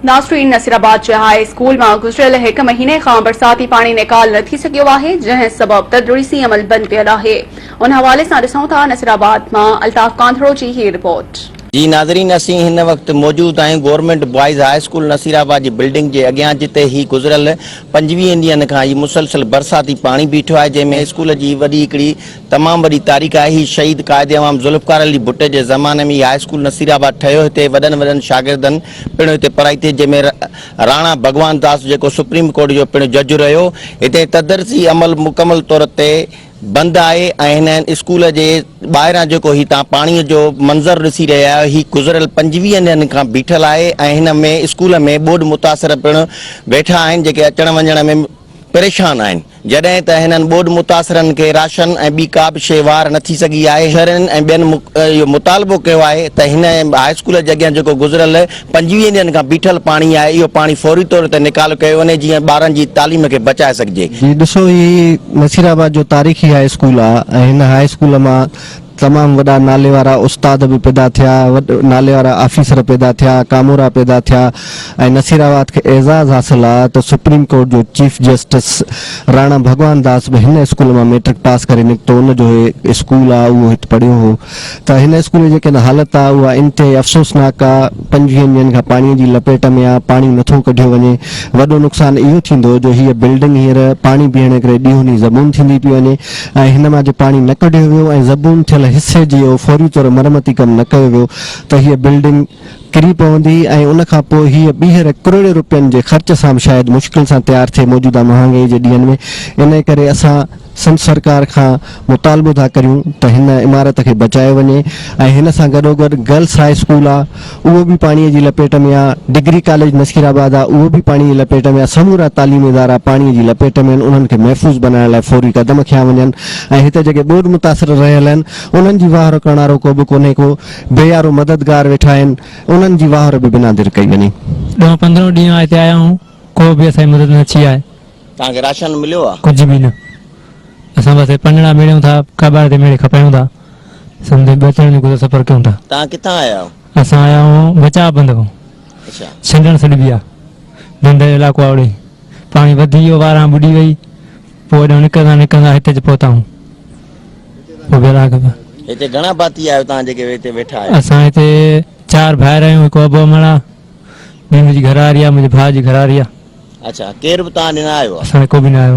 नासरीन नसीराबाद जे high school में गुज़रियल एक महीने खां बरसाती पानी निकाल न थी सघियो आहे, जंहिं सबब तदरीसी अमल बंद पियल आहे। उन हवाले सां ॾिसूं था नसीराबाद मां अल्ताफ कांधड़ो जी ही रिपोर्ट। जी नाज़रीन, असीं हिन वक्त मौजूद आहियूं government boys high school Naseerabad जी बिल्डिंग के अॻियां, जिते ही गुज़रियल 25 ॾींहनि खां ही मुसलसल बरसाती पानी बीठो आहे, जंहिंमें स्कूल जी वॾी हिकिड़ी तमामु वॾी तारीख़ आहे। ही शहीद क़ाइद अवाम ज़ुल्फ़कार अली भुट्टे जे ज़माने में हाई स्कूल नसीराबाद ठहियो। हिते वॾनि वॾनि शागिर्दनि पिणु हिते पढ़ाई थी, जंहिंमें राणा भगवान दास जेको सुप्रीम कोर्ट जो पिणु जज रहियो। हिते तदरसी अमल मुकमल तौर ते बंद आहे ऐं हिन स्कूल जे ॿाहिरां जेको ही तव्हां पाणीअ जो मंज़र ॾिसी रहिया आहियो, ही गुज़रियल 25 ॾींहनि खां बीठल आहे ऐं हिन में स्कूल में ॿोॾ मुतासिर पिणु वेठा आहिनि, जेके अचण वञण में परेशान आहिनि। जॾहिं त हिननि ॿोॾ मुतासिरनि खे राशन ऐं ॿी का बि शइ वार न थी सघी आहे। शहरनि ऐं ॿियनि इहो मुतालबो कयो आहे त हिन हाई स्कूल जे अॻियां जेको गुज़रियल 25 ॾींहनि खां बीठल पाणी आहे, इहो पाणी फौरी तौर ते निकाल कयो वञे, जीअं ॿारनि जी तालीम खे बचाए सघिजे। ॾिसो, ही नसीराबाद जो तारीख़ी हाई स्कूल आहे ऐं हिन हाई स्कूल मां तमामु वॾा नाले वारा उस्ताद भी पैदा थिया, नाले वारा ऑफिसर पैदा थिया, कामोरा पैदा थिया ऐं नसीराबाद के एज़ाज़ हासिल आहे त सुप्रीम कोर्ट जो चीफ जस्टिस राणा भगवान दास भी हिन स्कूल में मैट्रिक पास करे निकितो। उन जो स्कूल आहे उहो हिते पढ़ियो हो। त हिन स्कूल जी जेके हालत आहे उहा इंतहे अफ़सोसनाक आहे। 25 ॾींहनि खां पाणीअ जी लपेट में आहे, पाणी नथो कढियो वञे। वॾो नुक़सान इहो थींदो जो हीअ बिल्डिंग हींअर पाणी बीहण करे ॾींहों ॾींहुं ज़बून थींदी पई वञे ऐं हिन मां जे पाणी न कढियो वियो ऐं ज़बून थियल हिस्से जी फौरी तौर मरमती कम न कयो वियो त हीअ बिल्डिंग किरी पवंदी ऐं उन खां पोइ हीअ ॿीहर करोड़ रुपयनि जे ख़र्च सां शायदि मुश्किल सां तयारु थिए मौजूदा महांगाई जे ॾींहनि में। इन करे असां संघ सरकार खां मुतालबो था करियूं त हिन इमारत खे बचायो वञे ऐं हिन सां गॾोगॾु गर्ल्स हाई स्कूल आहे, उहो बि पाणीअ जी लपेट में आहे। डिग्री कॉलेज नसीराबाद आहे, उहो बि पाणीअ जी लपेट में आहे। समूरा तालीमी इदारा पाणीअ जी लपेट में आहिनि। उन्हनि खे महफ़ूज़ बनाइण लाइ फौरी क़दम खयां वञनि ऐं हिते जेके ॿोॾ मुतासिर रहियल आहिनि उन्हनि जी वाहर करण वारो को बि कोन्हे, को बेयारो मददगार वेठा आहिनि, उन्हनि जी वाहर बि बिना दिर कई वञे। 15 ॾींहं हिते आया आहियूं, को बि असांजी मदद न थी आहे। तव्हांखे राशन मिलियो आहे? कुझु बि न। असां बसि पनड़ा मेड़ियूं था, कबाड़ ते मेड़े खपायूं था, सम्झे 2 ॾींहं जो सफ़र कयूं था। तव्हां किथां आया आहियो? असां आया आहियूं बचाव बंद खां। अच्छा, छंडण सॾिबी आहे, धंधे जो इलाइक़ो आहे। ओड़े पाणी वधी वियो, वारां बुॾी वई, पोइ हेॾो निकिरंदा हिते पहुताऊं। पोइ बेरा हिते घणा भाती आहियो तव्हां जेके हिते वेठा आहियो? असां हिते 4 भाइर आहियूं, हिकु अबो अमड़ा, ॿी मुंहिंजी घरवारी आहे, मुंहिंजे भाउ जी घरवारी आहे। अच्छा, केर बि तव्हां ॾिना आयो आहे? असां को बि न आयो।